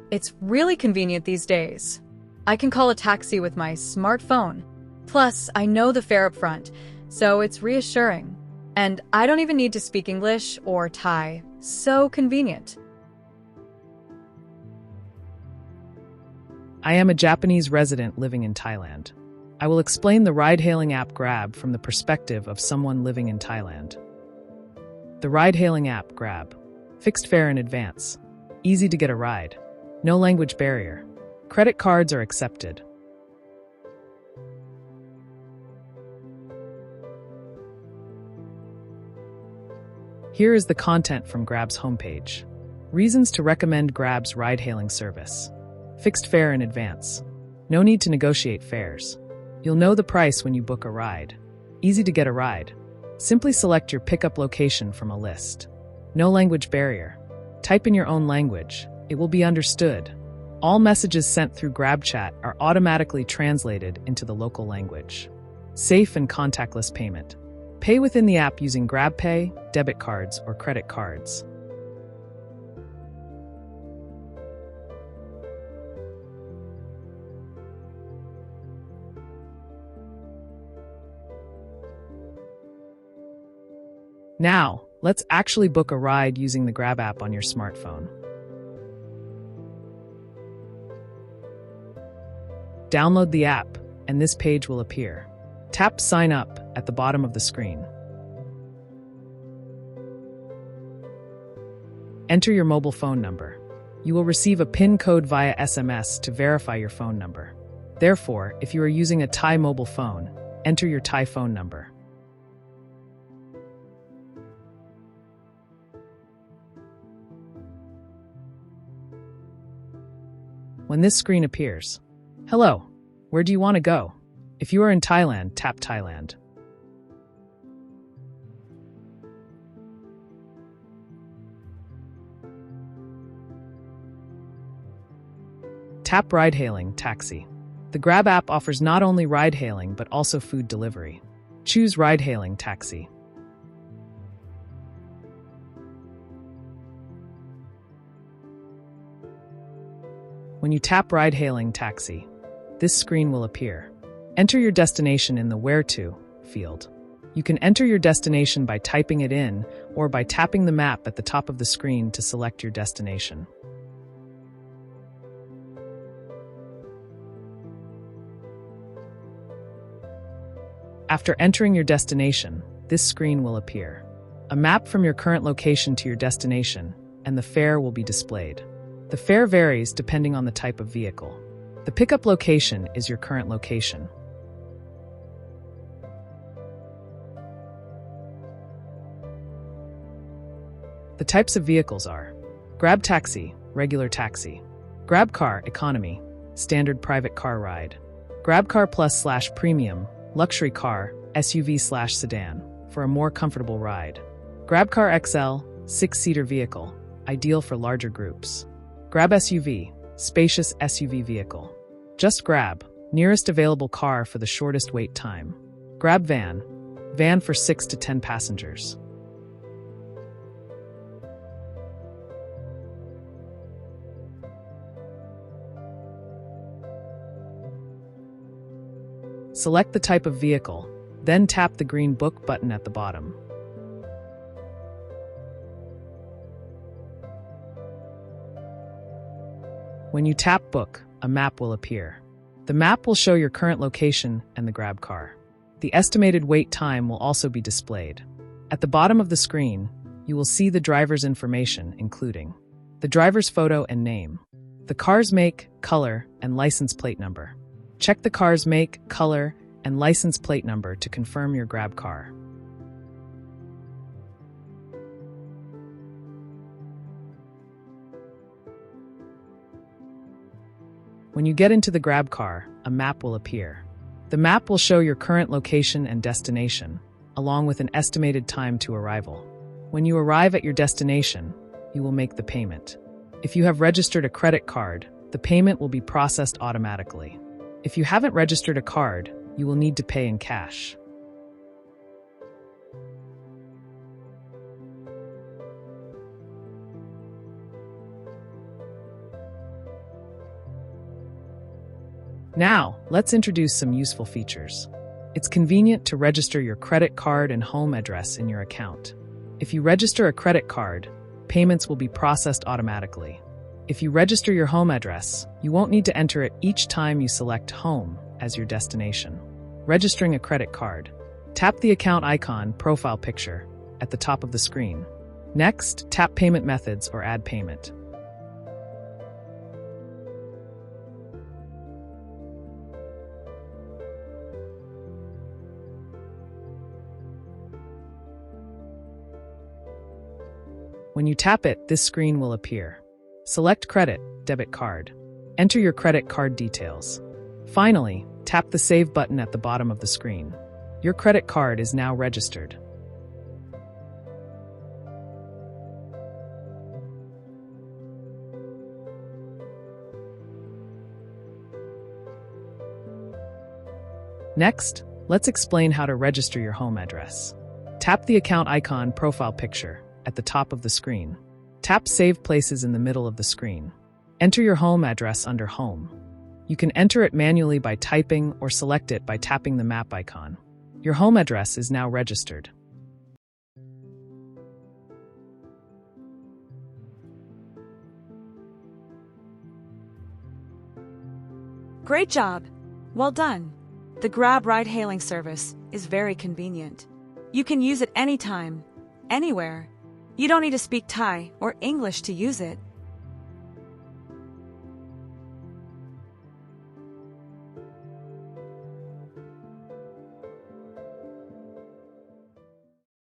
It's really convenient these days. I can call a taxi with my smartphone. Plus, I know the fare up front, so it's reassuring. And I don't even need to speak English or Thai. So convenient. I am a Japanese resident living in Thailand. I will explain the ride-hailing app Grab from the perspective of someone living in Thailand. The ride-hailing app Grab. Fixed fare in advance. Easy to get a ride. No language barrier. Credit cards are accepted. Here is the content from Grab's homepage. Reasons to recommend Grab's ride-hailing service. Fixed fare in advance. No need to negotiate fares. You'll know the price when you book a ride. Easy to get a ride. Simply select your pickup location from a list. No language barrier. Type in your own language. It will be understood. All messages sent through GrabChat are automatically translated into the local language. Safe and contactless payment. Pay within the app using GrabPay, debit cards, or credit cards. Now, let's actually book a ride using the Grab app on your smartphone. Download the app, and this page will appear. Tap Sign Up at the bottom of the screen. Enter your mobile phone number. You will receive a PIN code via SMS to verify your phone number. Therefore, if you are using a Thai mobile phone, enter your Thai phone number. When this screen appears, hello, where do you want to go? If you are in Thailand, tap Thailand. Tap ride-hailing, taxi. The Grab app offers not only ride-hailing but also food delivery. Choose ride-hailing, taxi. When you tap ride-hailing, taxi, this screen will appear. Enter your destination in the Where To field. You can enter your destination by typing it in or by tapping the map at the top of the screen to select your destination. After entering your destination, this screen will appear. A map from your current location to your destination, and the fare will be displayed. The fare varies depending on the type of vehicle. The pickup location is your current location. The types of vehicles are Grab Taxi, Regular Taxi, Grab Car, Economy, Standard Private Car Ride, Grab Car Plus/Premium, Luxury Car, SUV/Sedan, for a more comfortable ride. Grab Car XL, 6-seater vehicle, ideal for larger groups. Grab SUV, spacious SUV vehicle. Just Grab, nearest available car for the shortest wait time. Grab Van, van for 6 to 10 passengers. Select the type of vehicle, then tap the green Book button at the bottom. When you tap Book, a map will appear. The map will show your current location and the Grab car. The estimated wait time will also be displayed. At the bottom of the screen, you will see the driver's information, including the driver's photo and name, the car's make, color, and license plate number. Check the car's make, color, and license plate number to confirm your Grab car. When you get into the Grab car, a map will appear. The map will show your current location and destination, along with an estimated time to arrival. When you arrive at your destination, you will make the payment. If you have registered a credit card, the payment will be processed automatically. If you haven't registered a card, you will need to pay in cash. Now, let's introduce some useful features. It's convenient to register your credit card and home address in your account. If you register a credit card, payments will be processed automatically. If you register your home address, you won't need to enter it each time you select home as your destination. Registering a credit card. Tap the account icon profile picture at the top of the screen. Next, tap Payment Methods or Add Payment. When you tap it, this screen will appear. Select Credit, Debit Card. Enter your credit card details. Finally, tap the Save button at the bottom of the screen. Your credit card is now registered. Next, let's explain how to register your home address. Tap the account icon profile picture at the top of the screen. Tap Save Places in the middle of the screen. Enter your home address under Home. You can enter it manually by typing or select it by tapping the map icon. Your home address is now registered. Great job! Well done! The Grab ride-hailing service is very convenient. You can use it anytime, anywhere. You don't need to speak Thai or English to use it.